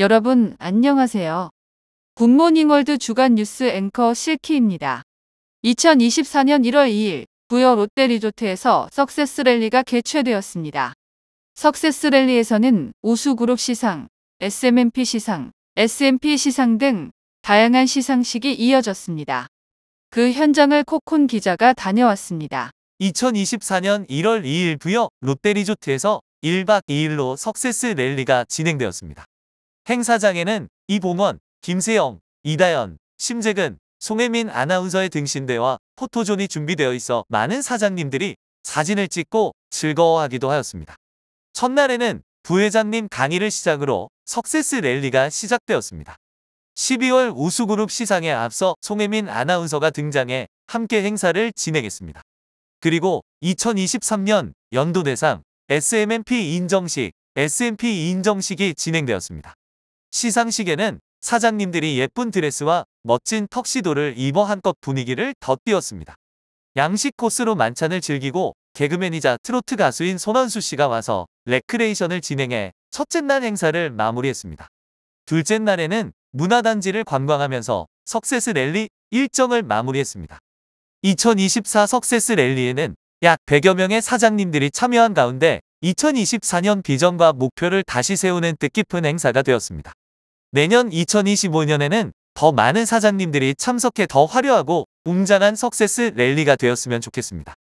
여러분, 안녕하세요. 굿모닝월드 주간 뉴스 앵커 실키입니다. 2024년 1월 2일 부여 롯데리조트에서 석세스랠리가 개최되었습니다. 석세스랠리에서는 우수그룹 시상, SMMP 시상, SMP 시상 등 다양한 시상식이 이어졌습니다. 그 현장을 코쿤 기자가 다녀왔습니다. 2024년 1월 2일 부여 롯데리조트에서 1박 2일로 석세스랠리가 진행되었습니다. 행사장에는 이봉원, 김세영, 이다연, 심재근, 송혜민 아나운서의 등신대와 포토존이 준비되어 있어 많은 사장님들이 사진을 찍고 즐거워하기도 하였습니다. 첫날에는 부회장님 강의를 시작으로 석세스랠리가 시작되었습니다. 12월 우수그룹 시상에 앞서 송혜민 아나운서가 등장해 함께 행사를 진행했습니다. 그리고 2023년 연도대상 SMMP 인정식이 진행되었습니다. 시상식에는 사장님들이 예쁜 드레스와 멋진 턱시도를 입어 한껏 분위기를 덧띄웠습니다. 양식 코스로 만찬을 즐기고 개그맨이자 트로트 가수인 손원수 씨가 와서 레크레이션을 진행해 첫째 날 행사를 마무리했습니다. 둘째 날에는 문화단지를 관광하면서 석세스랠리 일정을 마무리했습니다. 2024 석세스랠리에는 약 100여 명의 사장님들이 참여한 가운데 2024년 비전과 목표를 다시 세우는 뜻깊은 행사가 되었습니다. 내년 2025년에는 더 많은 사장님들이 참석해 더 화려하고 웅장한 석세스랠리가 되었으면 좋겠습니다.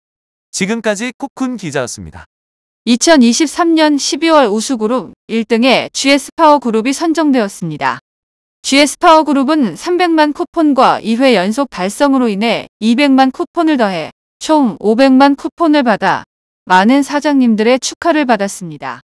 지금까지 코쿤 기자였습니다. 2023년 12월 우수그룹 1등에 GS파워그룹이 선정되었습니다. GS파워그룹은 300만 쿠폰과 2회 연속 달성으로 인해 200만 쿠폰을 더해 총 500만 쿠폰을 받아 많은 사장님들의 축하를 받았습니다.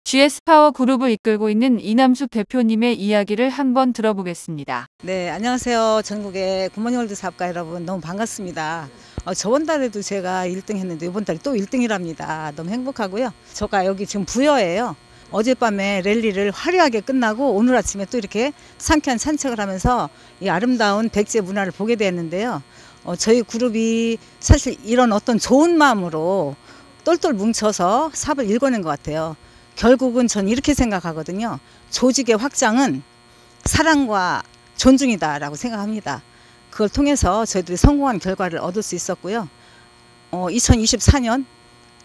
GS파워그룹을 이끌고 있는 이남숙 대표님의 이야기를 한번 들어보겠습니다. 네, 안녕하세요. 전국의 굿모닝월드 사업가 여러분, 너무 반갑습니다. 저번 달에도 제가 1등 했는데 이번 달에 또 1등이랍니다. 너무 행복하고요. 제가 여기 지금 부여예요. 어젯밤에 랠리를 화려하게 끝나고 오늘 아침에 또 이렇게 상쾌한 산책을 하면서 이 아름다운 백제 문화를 보게 되었는데요. 저희 그룹이 사실 이런 어떤 좋은 마음으로 똘똘 뭉쳐서 사업을 일궈낸 것 같아요. 결국은 전 이렇게 생각하거든요. 조직의 확장은 사랑과 존중이다라고 생각합니다. 그걸 통해서 저희들이 성공한 결과를 얻을 수 있었고요. 2024년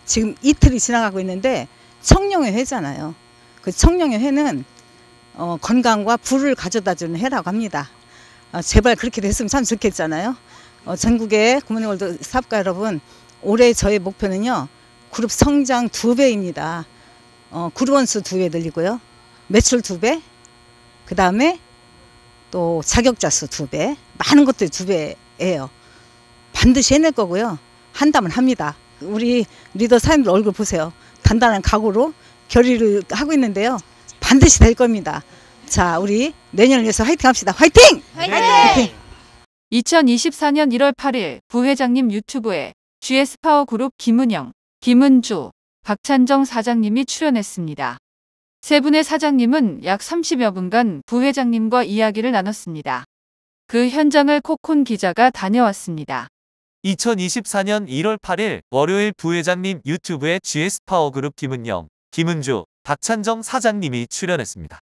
지금 이틀이 지나가고 있는데 청룡의 해잖아요. 그 청룡의 해는 건강과 부를 가져다주는 해라고 합니다. 제발 그렇게 됐으면 참 좋겠잖아요. 전국의 굿모닝월드 사업가 여러분, 올해 저의 목표는요. 그룹 성장 2배입니다. 그룹 원수 2배 늘리고요. 매출 2배, 그 다음에 또 자격자 수 2배, 많은 것들이 2배예요. 반드시 해낼 거고요. 한다면 합니다. 우리 리더 사장님들 얼굴 보세요. 단단한 각오로 결의를 하고 있는데요. 반드시 될 겁니다. 자, 우리 내년을 위해서 화이팅 합시다. 화이팅! 화이팅! 2024년 1월 8일 부회장님 유튜브에 GS파워그룹 김은영, 김은주, 박찬정 사장님이 출연했습니다. 세 분의 사장님은 약 30여 분간 부회장님과 이야기를 나눴습니다. 그 현장을 코쿤 기자가 다녀왔습니다. 2024년 1월 8일 월요일 부회장님 유튜브에 GS파워그룹 김은영, 김은주, 박찬정 사장님이 출연했습니다.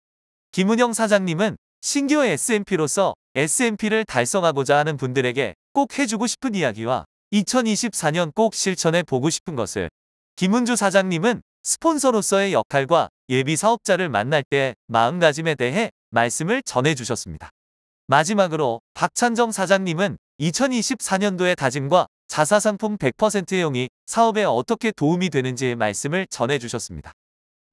김은영 사장님은 신규 SMP로서 SMP를 달성하고자 하는 분들에게 꼭 해주고 싶은 이야기와 2024년 꼭 실천해 보고 싶은 것을, 김은주 사장님은 스폰서로서의 역할과 예비 사업자를 만날 때의 마음가짐에 대해 말씀을 전해주셨습니다. 마지막으로 박찬정 사장님은 2024년도의 다짐과 자사상품 100% 이용이 사업에 어떻게 도움이 되는지의 말씀을 전해주셨습니다.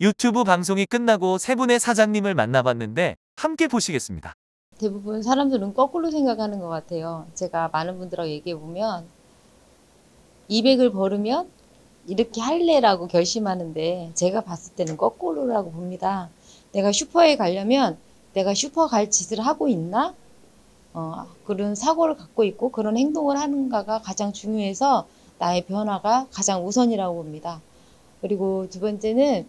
유튜브 방송이 끝나고 세 분의 사장님을 만나봤는데 함께 보시겠습니다. 대부분 사람들은 거꾸로 생각하는 것 같아요. 제가 많은 분들하고 얘기해보면 200을 벌으면 이렇게 할래라고 결심하는데 제가 봤을 때는 거꾸로라고 봅니다. 내가 슈퍼에 가려면 내가 슈퍼 갈 짓을 하고 있나? 그런 사고를 갖고 있고 그런 행동을 하는가가 가장 중요해서 나의 변화가 가장 우선이라고 봅니다. 그리고 두 번째는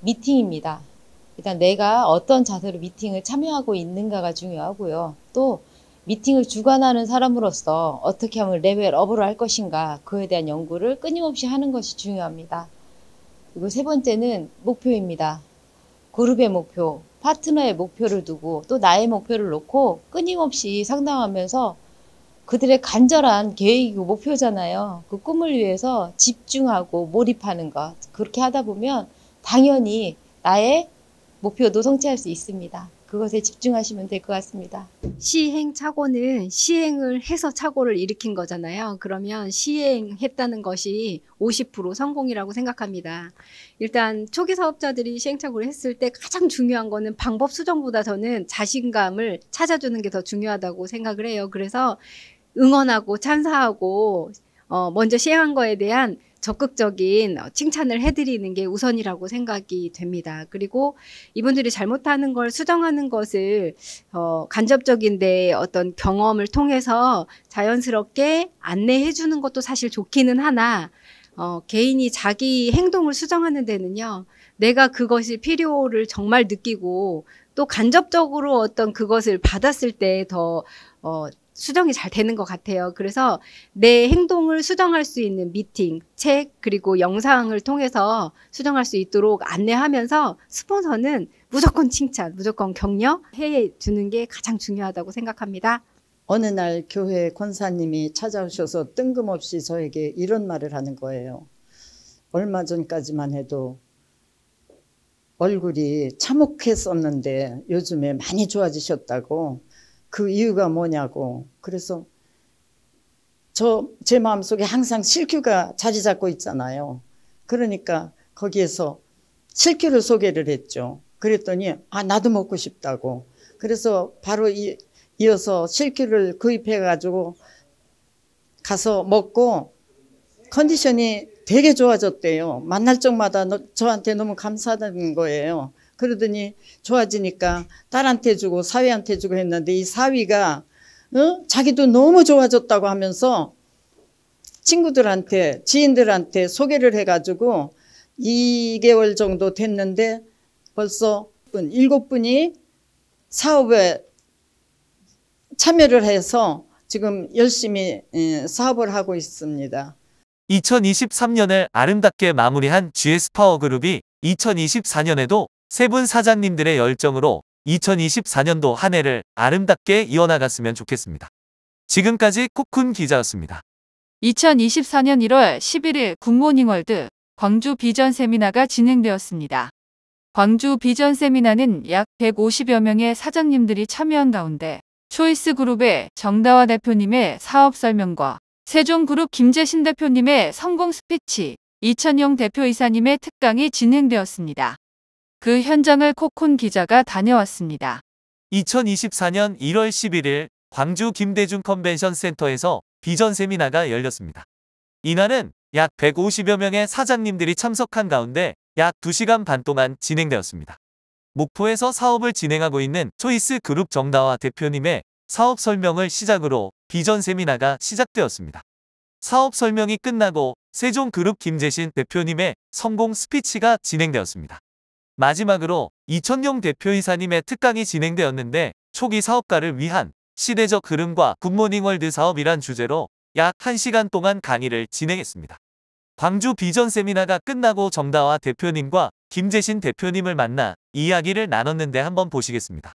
미팅입니다. 일단 내가 어떤 자세로 미팅을 참여하고 있는가가 중요하고요. 또 미팅을 주관하는 사람으로서 어떻게 하면 레벨업을 할 것인가, 그에 대한 연구를 끊임없이 하는 것이 중요합니다. 그리고 세 번째는 목표입니다. 그룹의 목표, 파트너의 목표를 두고 또 나의 목표를 놓고 끊임없이 상담하면서 그들의 간절한 계획이고 목표잖아요. 그 꿈을 위해서 집중하고 몰입하는 것. 그렇게 하다 보면 당연히 나의 목표도 성취할 수 있습니다. 그것에 집중하시면 될 것 같습니다. 시행착오는 시행을 해서 착오를 일으킨 거잖아요. 그러면 시행했다는 것이 50% 성공이라고 생각합니다. 일단 초기 사업자들이 시행착오를 했을 때 가장 중요한 거는 방법 수정보다 저는 자신감을 찾아주는 게 더 중요하다고 생각을 해요. 그래서 응원하고 찬사하고 먼저 시행한 거에 대한 적극적인 칭찬을 해드리는 게 우선이라고 생각이 됩니다. 그리고 이분들이 잘못하는 걸 수정하는 것을 간접적인데 어떤 경험을 통해서 자연스럽게 안내해 주는 것도 사실 좋기는 하나 개인이 자기 행동을 수정하는 데는요. 내가 그것이 필요를 정말 느끼고 또 간접적으로 어떤 그것을 받았을 때 더 수정이 잘 되는 것 같아요. 그래서 내 행동을 수정할 수 있는 미팅, 책, 그리고 영상을 통해서 수정할 수 있도록 안내하면서 스폰서는 무조건 칭찬, 무조건 격려해 주는 게 가장 중요하다고 생각합니다. 어느 날 교회 권사님이 찾아오셔서 뜬금없이 저에게 이런 말을 하는 거예요. 얼마 전까지만 해도 얼굴이 참혹했었는데 요즘에 많이 좋아지셨다고. 그 이유가 뭐냐고. 그래서 제 마음속에 항상 실큐가 자리 잡고 있잖아요. 그러니까 거기에서 실큐를 소개를 했죠. 그랬더니 나도 먹고 싶다고. 그래서 바로 이어서 실큐를 구입해 가지고 가서 먹고 컨디션이 되게 좋아졌대요. 만날 적마다 저한테 너무 감사하다는 거예요. 그러더니 좋아지니까 딸한테 주고 사위한테 주고 했는데 이 사위가 자기도 너무 좋아졌다고 하면서 친구들한테 지인들한테 소개를 해가지고 2개월 정도 됐는데 벌써 7분이 사업에 참여를 해서 지금 열심히 사업을 하고 있습니다. 2023년을 아름답게 마무리한 GS파워그룹이 2024년에도 세 분 사장님들의 열정으로 2024년도 한 해를 아름답게 이어나갔으면 좋겠습니다. 지금까지 코쿤 기자였습니다. 2024년 1월 11일 굿모닝월드 광주 비전 세미나가 진행되었습니다. 광주 비전 세미나는 약 150여 명의 사장님들이 참여한 가운데 초이스그룹의 정다화 대표님의 사업 설명과 세종그룹 김재신 대표님의 성공 스피치, 이천용 대표이사님의 특강이 진행되었습니다. 그 현장을 코쿤 기자가 다녀왔습니다. 2024년 1월 11일 광주 김대중 컨벤션 센터에서 비전 세미나가 열렸습니다. 이날은 약 150여 명의 사장님들이 참석한 가운데 약 2시간 반 동안 진행되었습니다. 목포에서 사업을 진행하고 있는 초이스그룹 정다화 대표님의 사업 설명을 시작으로 비전 세미나가 시작되었습니다. 사업 설명이 끝나고 세종그룹 김재신 대표님의 성공 스피치가 진행되었습니다. 마지막으로 이천용 대표이사님의 특강이 진행되었는데 초기 사업가를 위한 시대적 흐름과 굿모닝월드 사업이란 주제로 약 1시간 동안 강의를 진행했습니다. 광주 비전 세미나가 끝나고 정다화 대표님과 김재신 대표님을 만나 이야기를 나눴는데 한번 보시겠습니다.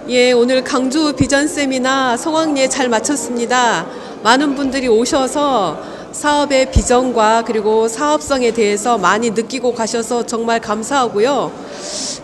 예, 오늘 광주 비전 세미나 성황리에 잘 마쳤습니다. 많은 분들이 오셔서 사업의 비전과 그리고 사업성에 대해서 많이 느끼고 가셔서 정말 감사하고요.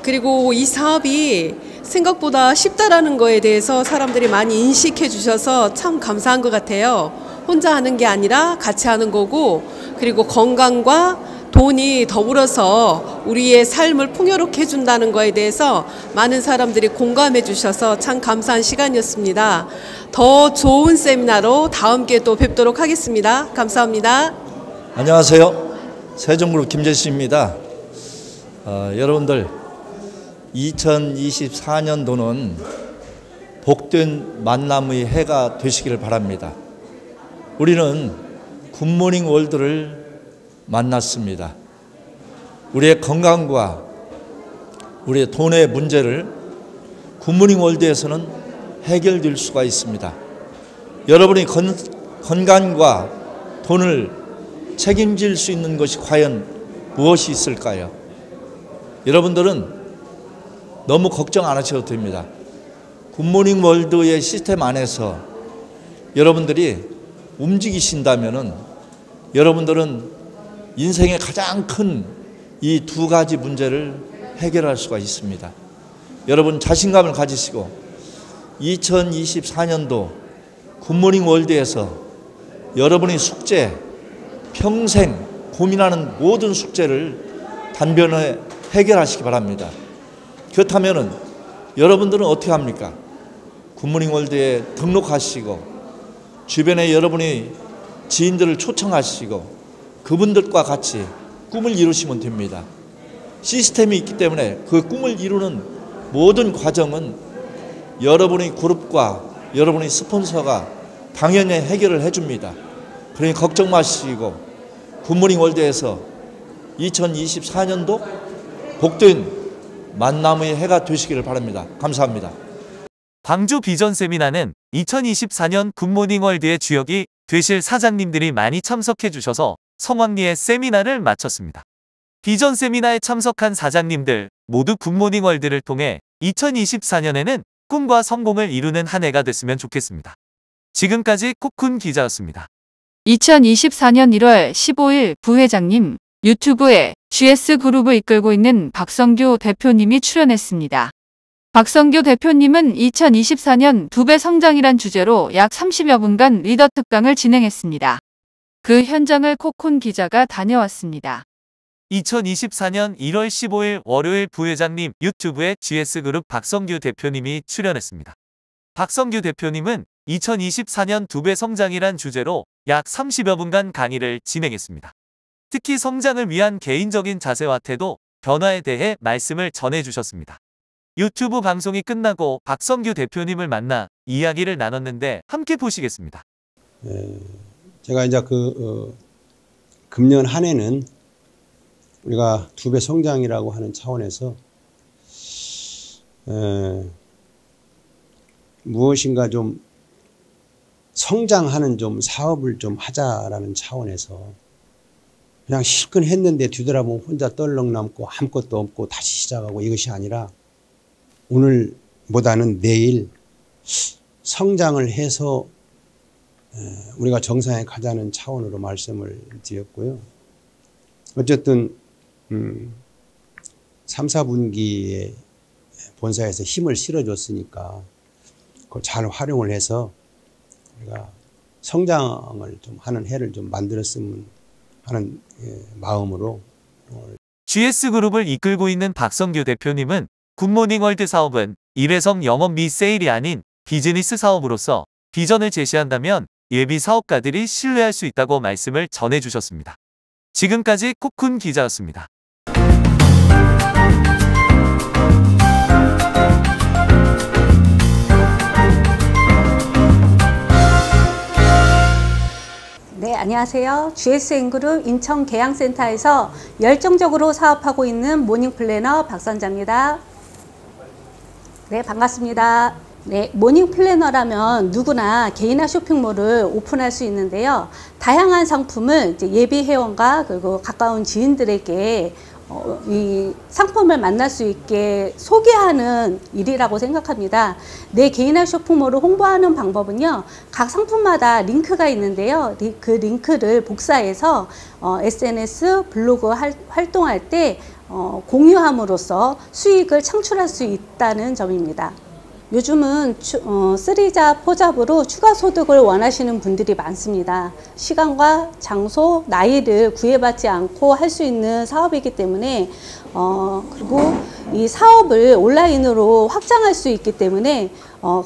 그리고 이 사업이 생각보다 쉽다라는 거에 대해서 사람들이 많이 인식해 주셔서 참 감사한 것 같아요. 혼자 하는 게 아니라 같이 하는 거고, 그리고 건강과 돈이 더불어서 우리의 삶을 풍요롭게 해준다는 거에 대해서 많은 사람들이 공감해 주셔서 참 감사한 시간이었습니다. 더 좋은 세미나로 다음 기회에 또 뵙도록 하겠습니다. 감사합니다. 안녕하세요. 세종그룹 김재신입니다. 여러분들 2024년도는 복된 만남의 해가 되시기를 바랍니다. 우리는 굿모닝 월드를 만났습니다. 우리의 건강과 우리의 돈의 문제를 굿모닝 월드에서는 해결될 수가 있습니다. 여러분이 건강과 돈을 책임질 수 있는 것이 과연 무엇이 있을까요? 여러분들은 너무 걱정 안 하셔도 됩니다. 굿모닝 월드의 시스템 안에서 여러분들이 움직이신다면은 여러분들은 인생의 가장 큰 이 두 가지 문제를 해결할 수가 있습니다. 여러분 자신감을 가지시고 2024년도 굿모닝 월드에서 여러분의 숙제, 평생 고민하는 모든 숙제를 단번에 해결하시기 바랍니다. 그렇다면은 여러분들은 어떻게 합니까? 굿모닝 월드에 등록하시고 주변에 여러분의 지인들을 초청하시고 그분들과 같이 꿈을 이루시면 됩니다. 시스템이 있기 때문에 그 꿈을 이루는 모든 과정은 여러분의 그룹과 여러분의 스폰서가 당연히 해결을 해줍니다. 그러니 걱정 마시고 굿모닝 월드에서 2024년도 복된 만남의 해가 되시기를 바랍니다. 감사합니다. 광주 비전 세미나는 2024년 굿모닝 월드의 주역이 되실 사장님들이 많이 참석해 주셔서 성황리에 세미나를 마쳤습니다. 비전 세미나에 참석한 사장님들 모두 굿모닝 월드를 통해 2024년에는 꿈과 성공을 이루는 한 해가 됐으면 좋겠습니다. 지금까지 코쿤 기자였습니다. 2024년 1월 15일 부회장님, 유튜브에 GS그룹을 이끌고 있는 박성규 대표님이 출연했습니다. 박성규 대표님은 2024년 2배 성장이란 주제로 약 30여 분간 리더 특강을 진행했습니다. 그 현장을 코쿤 기자가 다녀왔습니다. 2024년 1월 15일 월요일 부회장님 유튜브에 GS그룹 박성규 대표님이 출연했습니다. 박성규 대표님은 2024년 2배 성장이란 주제로 약 30여 분간 강의를 진행했습니다. 특히 성장을 위한 개인적인 자세와 태도, 변화에 대해 말씀을 전해주셨습니다. 유튜브 방송이 끝나고 박성규 대표님을 만나 이야기를 나눴는데 함께 보시겠습니다. 제가 이제 금년 한 해는 우리가 2배 성장이라고 하는 차원에서 무엇인가 좀 성장하는 좀 사업을 좀 하자라는 차원에서 그냥 실컷 했는데 뒤돌아보면 혼자 떨렁남고 아무것도 없고 다시 시작하고 이것이 아니라 오늘보다는 내일 성장을 해서 우리가 정상에 가자는 차원으로 말씀을 드렸고요. 어쨌든 3, 4분기에 본사에서 힘을 실어줬으니까 그걸 잘 활용을 해서 우리가 성장을 좀 하는 해를 좀 만들었으면 하는 마음으로 GS그룹을 이끌고 있는 박성규 대표님은 굿모닝 월드 사업은 일회성 영업 및 세일이 아닌 비즈니스 사업으로서 비전을 제시한다면 예비 사업가들이 신뢰할 수 있다고 말씀을 전해주셨습니다. 지금까지 코쿤 기자였습니다. 네, 안녕하세요. GSN그룹 인천 계양센터에서 열정적으로 사업하고 있는 모닝플래너 박선자입니다. 네, 반갑습니다. 네, 모닝플래너라면 누구나 개인화 쇼핑몰을 오픈할 수 있는데요. 다양한 상품을 이제 예비 회원과 그리고 가까운 지인들에게 이 상품을 만날 수 있게 소개하는 일이라고 생각합니다. 내 개인화 쇼핑몰을 홍보하는 방법은요, 각 상품마다 링크가 있는데요. 그 링크를 복사해서 SNS, 블로그 활동할 때 공유함으로써 수익을 창출할 수 있다는 점입니다. 요즘은 3잡, 4잡으로 추가 소득을 원하시는 분들이 많습니다. 시간과 장소, 나이를 구애받지 않고 할 수 있는 사업이기 때문에 그리고 이 사업을 온라인으로 확장할 수 있기 때문에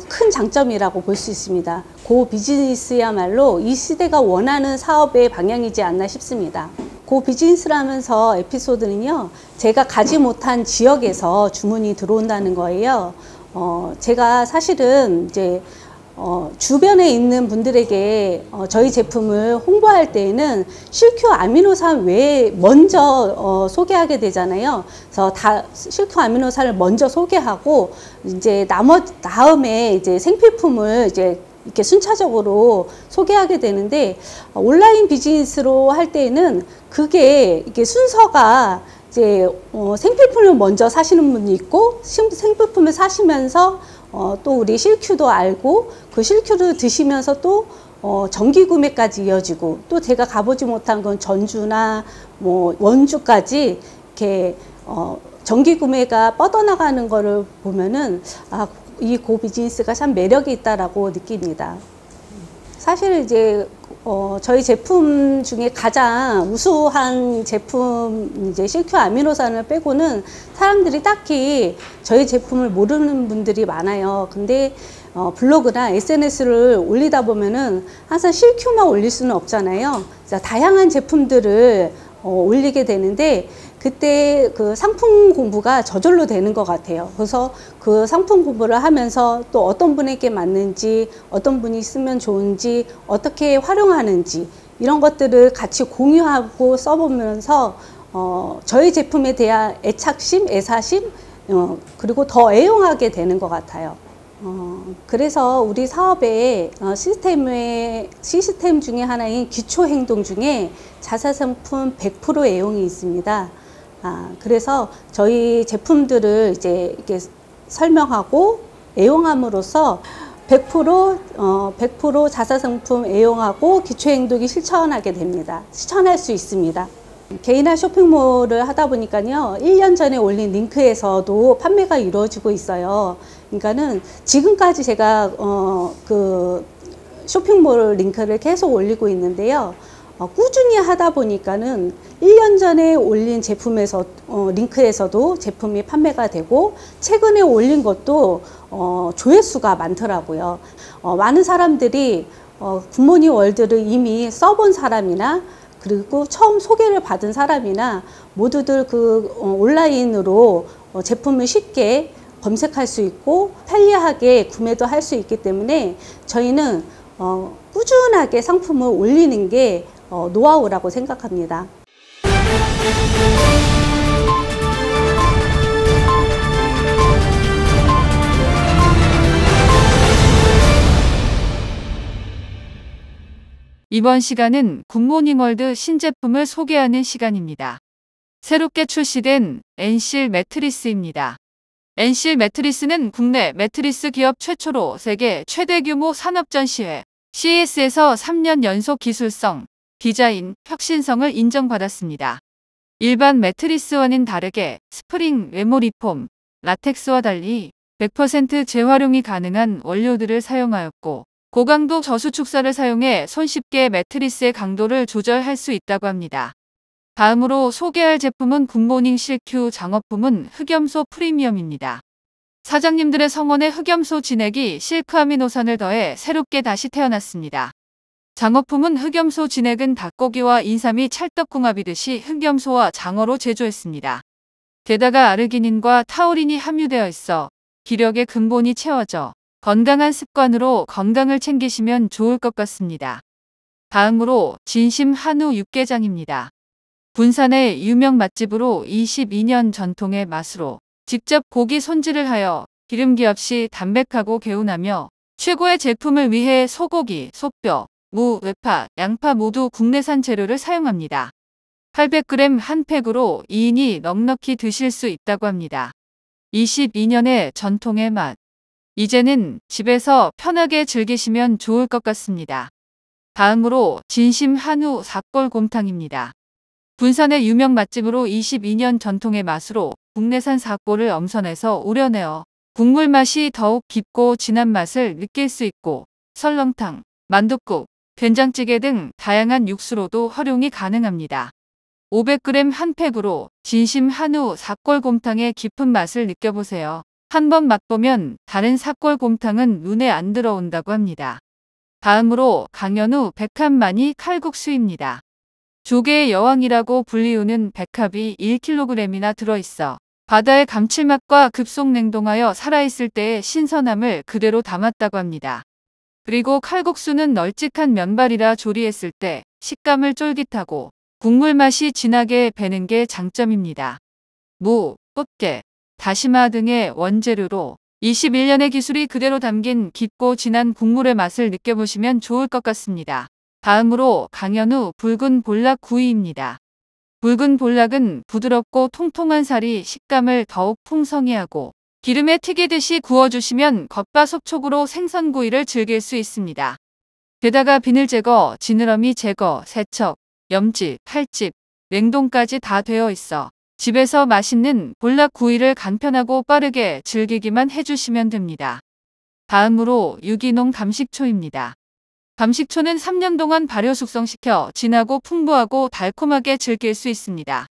큰 장점이라고 볼 수 있습니다. 고 비즈니스야말로 이 시대가 원하는 사업의 방향이지 않나 싶습니다. 고 비즈니스라면서 에피소드는요, 제가 가지 못한 지역에서 주문이 들어온다는 거예요. 제가 사실은 이제 주변에 있는 분들에게 저희 제품을 홍보할 때에는 실큐 아미노산 외에 먼저 소개하게 되잖아요. 그래서 실큐 아미노산을 먼저 소개하고 이제 다음에 이제 생필품을 이제 이렇게 순차적으로 소개하게 되는데, 온라인 비즈니스로 할 때에는 그게 이게 순서가 이제 생필품을 먼저 사시는 분이 있고 생필품을 사시면서 또 우리 실큐도 알고 그 실큐를 드시면서 또 정기 구매까지 이어지고 또 제가 가보지 못한 건 전주나 뭐 원주까지 이렇게 정기 구매가 뻗어나가는 거를 보면은 이 고 비즈니스가 참 매력이 있다라고 느낍니다. 사실 이제 저희 제품 중에 가장 우수한 제품 이제 실큐 아미노산을 빼고는 사람들이 딱히 저희 제품을 모르는 분들이 많아요. 근데 블로그나 SNS를 올리다 보면은 항상 실큐만 올릴 수는 없잖아요. 다양한 제품들을 올리게 되는데 그때 그 상품 공부가 저절로 되는 것 같아요. 그래서 그 상품 공부를 하면서 또 어떤 분에게 맞는지, 어떤 분이 쓰면 좋은지, 어떻게 활용하는지 이런 것들을 같이 공유하고 써보면서 저희 제품에 대한 애착심, 애사심 그리고 더 애용하게 되는 것 같아요. 그래서 우리 사업의 시스템 중에 하나인 기초행동 중에 자사상품 100% 애용이 있습니다. 그래서 저희 제품들을 이제 이렇게 설명하고 애용함으로써 100% 자사상품 애용하고 기초행동이 실천하게 됩니다. 실천할 수 있습니다. 개인화 쇼핑몰을 하다 보니까요, 1년 전에 올린 링크에서도 판매가 이루어지고 있어요. 그러니까는 지금까지 제가 그 쇼핑몰 링크를 계속 올리고 있는데요. 꾸준히 하다 보니까는 1년 전에 올린 제품에서 링크에서도 제품이 판매가 되고 최근에 올린 것도 조회수가 많더라고요. 많은 사람들이 굿모닝 월드를 이미 써본 사람이나 그리고 처음 소개를 받은 사람이나 모두들 그 온라인으로 제품을 쉽게 검색할 수 있고 편리하게 구매도 할 수 있기 때문에 저희는 꾸준하게 상품을 올리는 게 노하우라고 생각합니다. 이번 시간은 굿모닝월드 신제품을 소개하는 시간입니다. 새롭게 출시된 엔실 매트리스입니다. 엔실 매트리스는 국내 매트리스 기업 최초로 세계 최대 규모 산업 전시회 CES에서 3년 연속 기술성, 디자인, 혁신성을 인정받았습니다. 일반 매트리스와는 다르게 스프링, 메모리폼, 라텍스와 달리 100% 재활용이 가능한 원료들을 사용하였고 고강도 저수축사를 사용해 손쉽게 매트리스의 강도를 조절할 수 있다고 합니다. 다음으로 소개할 제품은 굿모닝 실큐 장어품은 흑염소 프리미엄입니다. 사장님들의 성원에 흑염소 진액이 실크 아미노산을 더해 새롭게 다시 태어났습니다. 장어품은 흑염소 진액은 닭고기와 인삼이 찰떡궁합이듯이 흑염소와 장어로 제조했습니다. 게다가 아르기닌과 타우린이 함유되어 있어 기력의 근본이 채워져 건강한 습관으로 건강을 챙기시면 좋을 것 같습니다. 다음으로 진심 한우 육개장입니다. 군산의 유명 맛집으로 22년 전통의 맛으로 직접 고기 손질을 하여 기름기 없이 담백하고 개운하며 최고의 제품을 위해 소고기, 소뼈, 무, 외파, 양파 모두 국내산 재료를 사용합니다. 800g 한 팩으로 2인이 넉넉히 드실 수 있다고 합니다. 22년의 전통의 맛. 이제는 집에서 편하게 즐기시면 좋을 것 같습니다. 다음으로 진심 한우 사골곰탕입니다. 군산의 유명 맛집으로 22년 전통의 맛으로 국내산 사골을 엄선해서 우려내어 국물 맛이 더욱 깊고 진한 맛을 느낄 수 있고 설렁탕, 만둣국, 된장찌개 등 다양한 육수로도 활용이 가능합니다. 500g 한 팩으로 진심 한우 사골곰탕의 깊은 맛을 느껴보세요. 한번 맛보면 다른 사골곰탕은 눈에 안 들어온다고 합니다. 다음으로 강현우 백합마니 칼국수입니다. 조개의 여왕이라고 불리우는 백합이 1kg이나 들어있어 바다의 감칠맛과 급속 냉동하여 살아있을 때의 신선함을 그대로 담았다고 합니다. 그리고 칼국수는 널찍한 면발이라 조리했을 때 식감을 쫄깃하고 국물 맛이 진하게 배는 게 장점입니다. 무, 꽃게, 다시마 등의 원재료로 21년의 기술이 그대로 담긴 깊고 진한 국물의 맛을 느껴보시면 좋을 것 같습니다. 다음으로 강현우 붉은 볼락구이입니다. 붉은 볼락은 부드럽고 통통한 살이 식감을 더욱 풍성히 하고 기름에 튀기듯이 구워주시면 겉바속촉으로 생선구이를 즐길 수 있습니다. 게다가 비늘 제거, 지느러미 제거, 세척, 염지, 팔집, 냉동까지 다 되어 있어 집에서 맛있는 볼락구이를 간편하고 빠르게 즐기기만 해주시면 됩니다. 다음으로 유기농 감식초입니다. 감식초는 3년 동안 발효 숙성시켜 진하고 풍부하고 달콤하게 즐길 수 있습니다.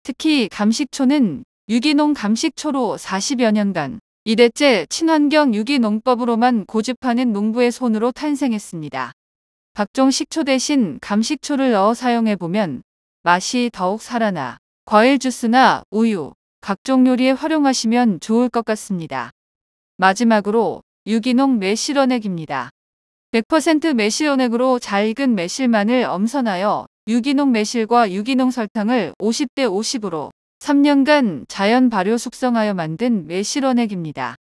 특히 감식초는 유기농 감식초로 40여 년간 2대째 친환경 유기농법으로만 고집하는 농부의 손으로 탄생했습니다. 각종 식초 대신 감식초를 넣어 사용해보면 맛이 더욱 살아나 과일 주스나 우유, 각종 요리에 활용하시면 좋을 것 같습니다. 마지막으로 유기농 매실원액입니다. 100% 매실원액으로 잘 익은 매실만을 엄선하여 유기농 매실과 유기농 설탕을 50대 50으로 3년간 자연 발효 숙성하여 만든 매실원액입니다.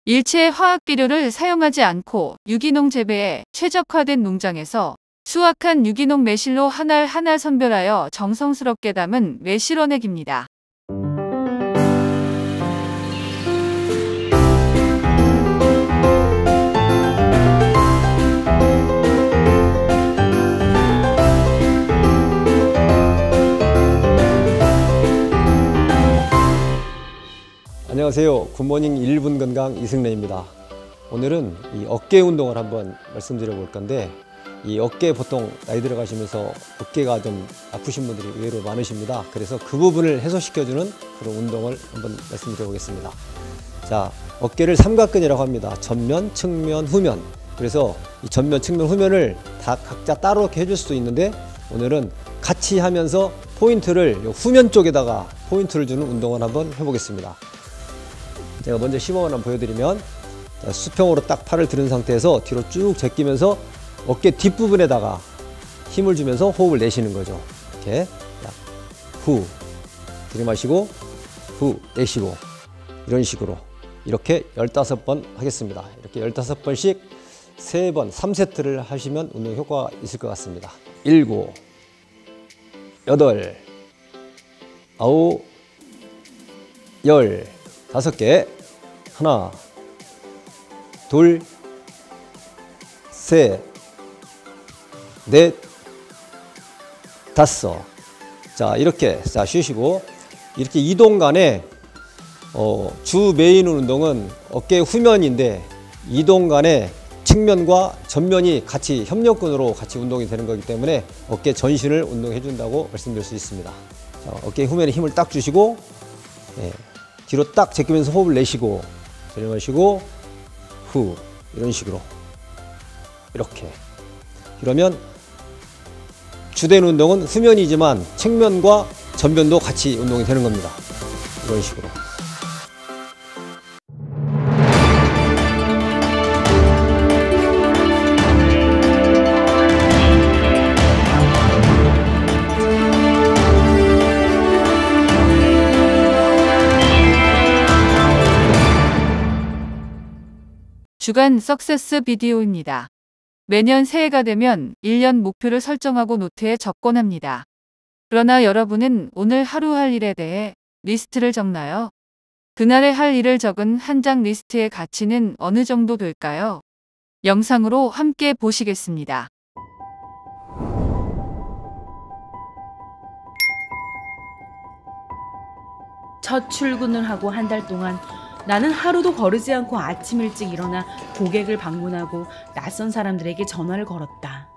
일체의 화학 비료를 사용하지 않고 유기농 재배에 최적화된 농장에서 수확한 유기농 매실로 한 알 한 알 선별하여 정성스럽게 담은 매실원액입니다. 안녕하세요. 굿모닝 1분 건강 이승래입니다. 오늘은 이 어깨 운동을 한번 말씀드려 볼 건데, 이 어깨 보통 나이 들어가시면서 어깨가 좀 아프신 분들이 의외로 많으십니다. 그래서 그 부분을 해소시켜주는 그런 운동을 한번 말씀드려 보겠습니다. 자, 어깨를 삼각근이라고 합니다. 전면, 측면, 후면. 그래서 이 전면, 측면, 후면을 다 각자 따로 이렇게 해줄 수도 있는데, 오늘은 같이 하면서 포인트를 후면 쪽에다가 포인트를 주는 운동을 한번 해보겠습니다. 제가 먼저 시범을 한번 보여드리면, 수평으로 딱 팔을 들은 상태에서 뒤로 쭉 제끼면서 어깨 뒷부분에다가 힘을 주면서 호흡을 내쉬는 거죠. 이렇게 후 들이마시고 후 내쉬고, 이런 식으로 이렇게 15번 하겠습니다. 이렇게 15번씩 3번 3세트를 하시면 운동 효과가 있을 것 같습니다. 7, 8, 9, 10, 5개. 하나, 둘, 셋, 넷, 다섯. 자, 이렇게 쉬시고, 이렇게 이동 간에 주 메인 운동은 어깨 후면인데, 이동 간에 측면과 전면이 같이 협력근으로 같이 운동이 되는 거기 때문에 어깨 전신을 운동해 준다고 말씀드릴 수 있습니다. 자, 어깨 후면에 힘을 딱 주시고, 뒤로 딱 제끼면서 호흡을 내쉬고, 들이마시고 후, 이런 식으로 이렇게. 그러면 주된 운동은 후면이지만 측면과 전면도 같이 운동이 되는 겁니다. 이런 식으로. 주간 석세스 비디오입니다. 매년 새해가 되면 1년 목표를 설정하고 노트에 적곤 합니다. 그러나 여러분은 오늘 하루 할 일에 대해 리스트를 적나요? 그날에 할 일을 적은 한 장 리스트의 가치는 어느 정도 될까요? 영상으로 함께 보시겠습니다. 첫 출근을 하고 한 달 동안 나는 하루도 거르지 않고 아침 일찍 일어나 고객을 방문하고 낯선 사람들에게 전화를 걸었다.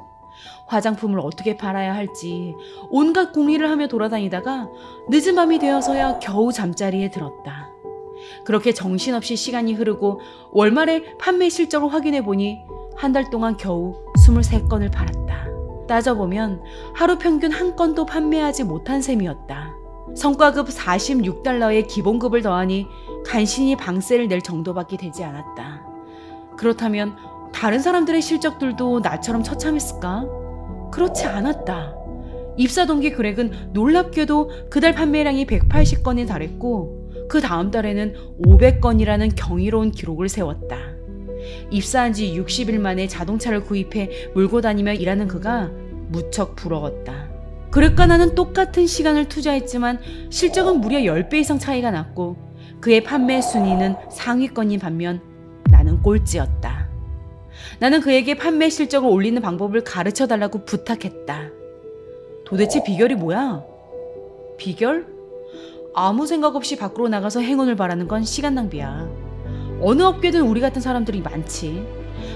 화장품을 어떻게 팔아야 할지 온갖 궁리를 하며 돌아다니다가 늦은 밤이 되어서야 겨우 잠자리에 들었다. 그렇게 정신없이 시간이 흐르고 월말에 판매 실적을 확인해 보니 한 달 동안 겨우 23건을 팔았다. 따져보면 하루 평균 한 건도 판매하지 못한 셈이었다. 성과급 46달러의 기본급을 더하니 간신히 방세를 낼 정도밖에 되지 않았다. 그렇다면 다른 사람들의 실적들도 나처럼 처참했을까? 그렇지 않았다. 입사 동기 그렉은 놀랍게도 그달 판매량이 180건에 달했고 그 다음 달에는 500건이라는 경이로운 기록을 세웠다. 입사한 지 60일 만에 자동차를 구입해 몰고 다니며 일하는 그가 무척 부러웠다. 그릇과 나는 똑같은 시간을 투자했지만 실적은 무려 10배 이상 차이가 났고 그의 판매 순위는 상위권인 반면 나는 꼴찌였다. 나는 그에게 판매 실적을 올리는 방법을 가르쳐 달라고 부탁했다. 도대체 비결이 뭐야? 비결? 아무 생각 없이 밖으로 나가서 행운을 바라는 건 시간 낭비야. 어느 업계든 우리 같은 사람들이 많지.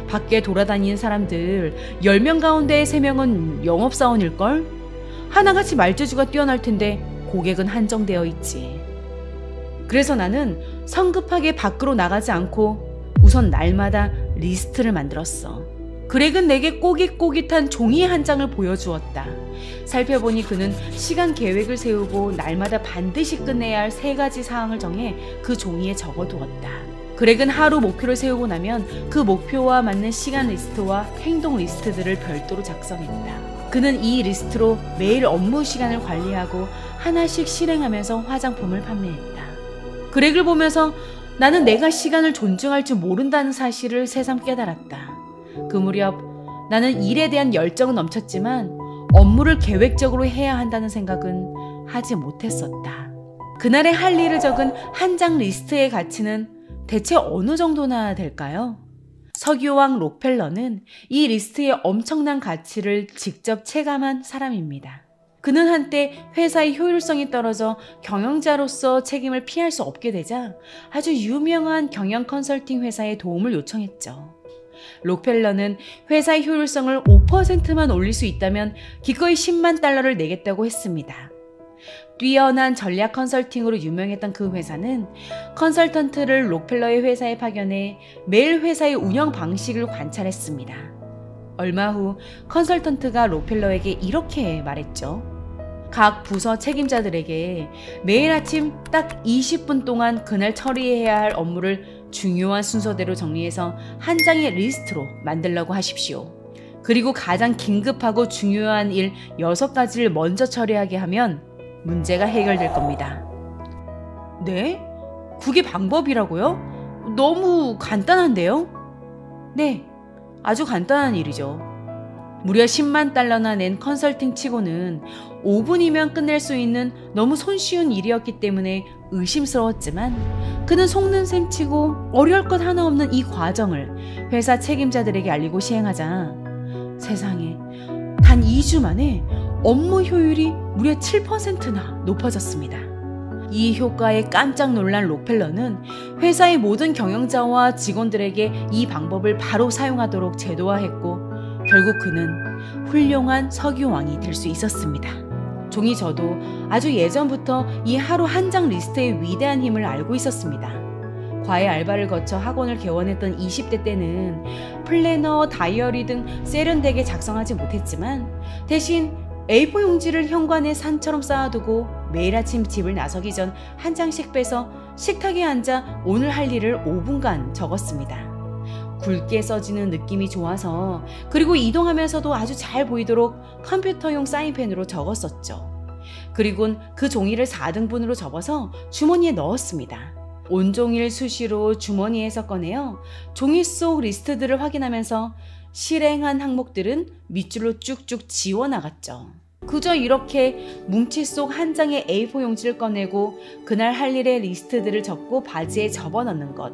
밖에 돌아다니는 사람들 10명 가운데 3명은 영업사원일걸? 하나같이 말재주가 뛰어날 텐데 고객은 한정되어 있지. 그래서 나는 성급하게 밖으로 나가지 않고 우선 날마다 리스트를 만들었어. 그렉은 내게 꼬깃꼬깃한 종이 한 장을 보여주었다. 살펴보니 그는 시간 계획을 세우고 날마다 반드시 끝내야 할 3가지 사항을 정해 그 종이에 적어두었다. 그렉은 하루 목표를 세우고 나면 그 목표와 맞는 시간 리스트와 행동 리스트들을 별도로 작성했다. 그는 이 리스트로 매일 업무 시간을 관리하고 하나씩 실행하면서 화장품을 판매했다. 그렉을 보면서 나는 내가 시간을 존중할 줄 모른다는 사실을 새삼 깨달았다. 그 무렵 나는 일에 대한 열정은 넘쳤지만 업무를 계획적으로 해야 한다는 생각은 하지 못했었다. 그날의 할 일을 적은 한 장 리스트의 가치는 대체 어느 정도나 될까요? 석유왕 록펠러는 이 리스트의 엄청난 가치를 직접 체감한 사람입니다. 그는 한때 회사의 효율성이 떨어져 경영자로서 책임을 피할 수 없게 되자 아주 유명한 경영 컨설팅 회사에 도움을 요청했죠. 록펠러는 회사의 효율성을 5%만 올릴 수 있다면 기꺼이 10만 달러를 내겠다고 했습니다. 뛰어난 전략 컨설팅으로 유명했던 그 회사는 컨설턴트를 록펠러의 회사에 파견해 매일 회사의 운영 방식을 관찰했습니다. 얼마 후 컨설턴트가 록펠러에게 이렇게 말했죠. 각 부서 책임자들에게 매일 아침 딱 20분 동안 그날 처리해야 할 업무를 중요한 순서대로 정리해서 한 장의 리스트로 만들라고 하십시오. 그리고 가장 긴급하고 중요한 일 6가지를 먼저 처리하게 하면 문제가 해결될 겁니다. 네? 그게 방법이라고요? 너무 간단한데요? 네, 아주 간단한 일이죠. 무려 10만 달러나 낸 컨설팅 치고는 5분이면 끝낼 수 있는 너무 손쉬운 일이었기 때문에 의심스러웠지만 그는 속는 셈 치고 어려울 것 하나 없는 이 과정을 회사 책임자들에게 알리고 시행하자 세상에 단 2주 만에 업무 효율이 무려 7%나 높아졌습니다. 이 효과에 깜짝 놀란 록펠러는 회사의 모든 경영자와 직원들에게 이 방법을 바로 사용하도록 제도화했고 결국 그는 훌륭한 석유왕이 될 수 있었습니다. 종이 저도 아주 예전부터 이 하루 한 장 리스트의 위대한 힘을 알고 있었습니다. 과외 알바를 거쳐 학원을 개원했던 20대 때는 플래너, 다이어리 등 세련되게 작성하지 못했지만 대신 A4 용지를 현관에 산처럼 쌓아두고 매일 아침 집을 나서기 전 한 장씩 빼서 식탁에 앉아 오늘 할 일을 5분간 적었습니다. 굵게 써지는 느낌이 좋아서 그리고 이동하면서도 아주 잘 보이도록 컴퓨터용 사인펜으로 적었었죠. 그리곤 그 종이를 4등분으로 접어서 주머니에 넣었습니다. 온종일 수시로 주머니에서 꺼내어 종이 속 리스트들을 확인하면서 실행한 항목들은 밑줄로 쭉쭉 지워나갔죠. 그저 이렇게 뭉치 속 한 장의 A4 용지를 꺼내고 그날 할 일의 리스트들을 적고 바지에 접어넣는 것.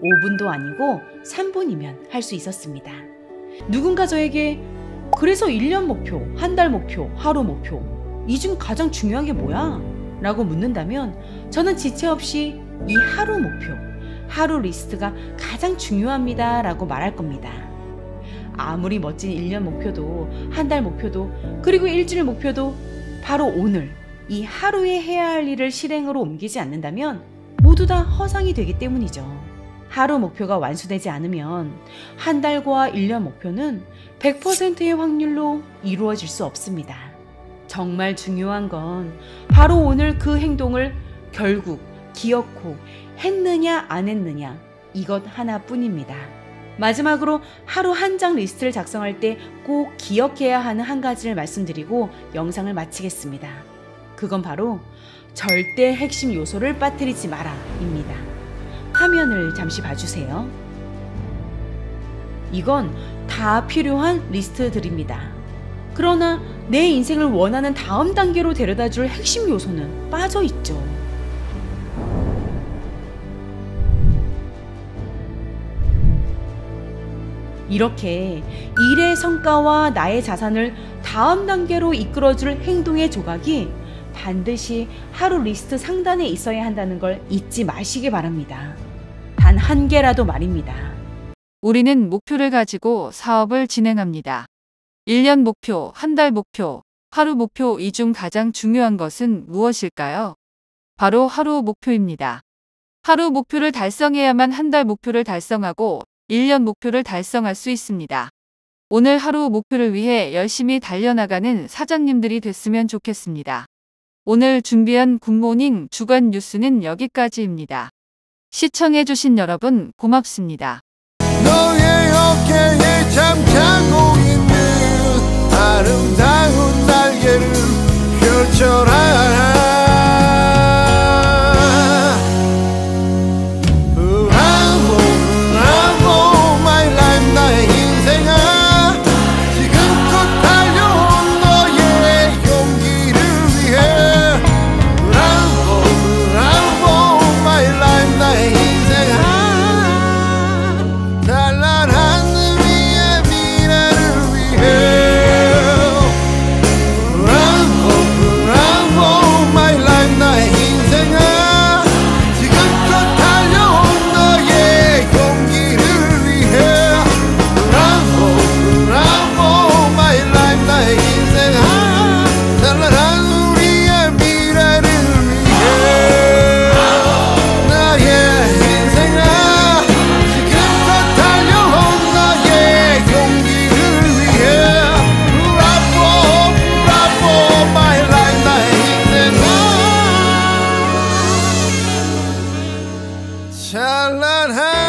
5분도 아니고 3분이면 할 수 있었습니다. 누군가 저에게 그래서 1년 목표, 한 달 목표, 하루 목표 이 중 가장 중요한 게 뭐야? 라고 묻는다면 저는 지체 없이 이 하루 목표, 하루 리스트가 가장 중요합니다 라고 말할 겁니다. 아무리 멋진 1년 목표도 한 달 목표도 그리고 일주일 목표도 바로 오늘 이 하루에 해야 할 일을 실행으로 옮기지 않는다면 모두 다 허상이 되기 때문이죠. 하루 목표가 완수되지 않으면 한 달과 1년 목표는 100%의 확률로 이루어질 수 없습니다. 정말 중요한 건 바로 오늘 그 행동을 결국 기어코 했느냐 안 했느냐 이것 하나뿐입니다. 마지막으로 하루 한 장 리스트를 작성할 때 꼭 기억해야 하는 한 가지를 말씀드리고 영상을 마치겠습니다. 그건 바로 절대 핵심 요소를 빠뜨리지 마라 입니다. 화면을 잠시 봐주세요. 이건 다 필요한 리스트들입니다. 그러나 내 인생을 원하는 다음 단계로 데려다줄 핵심 요소는 빠져 있죠. 이렇게 일의 성과와 나의 자산을 다음 단계로 이끌어줄 행동의 조각이 반드시 하루 리스트 상단에 있어야 한다는 걸 잊지 마시기 바랍니다. 단 한 개라도 말입니다. 우리는 목표를 가지고 사업을 진행합니다. 1년 목표, 한 달 목표, 하루 목표 이 중 가장 중요한 것은 무엇일까요? 바로 하루 목표입니다. 하루 목표를 달성해야만 한 달 목표를 달성하고 1년 목표를 달성할 수 있습니다. 오늘 하루 목표를 위해 열심히 달려나가는 사장님들이 됐으면 좋겠습니다. 오늘 준비한 굿모닝 주간 뉴스는 여기까지입니다. 시청해주신 여러분 고맙습니다. 너의 어깨에 잠자고 있는 아름다운 날개를 펼쳐라. 찬란한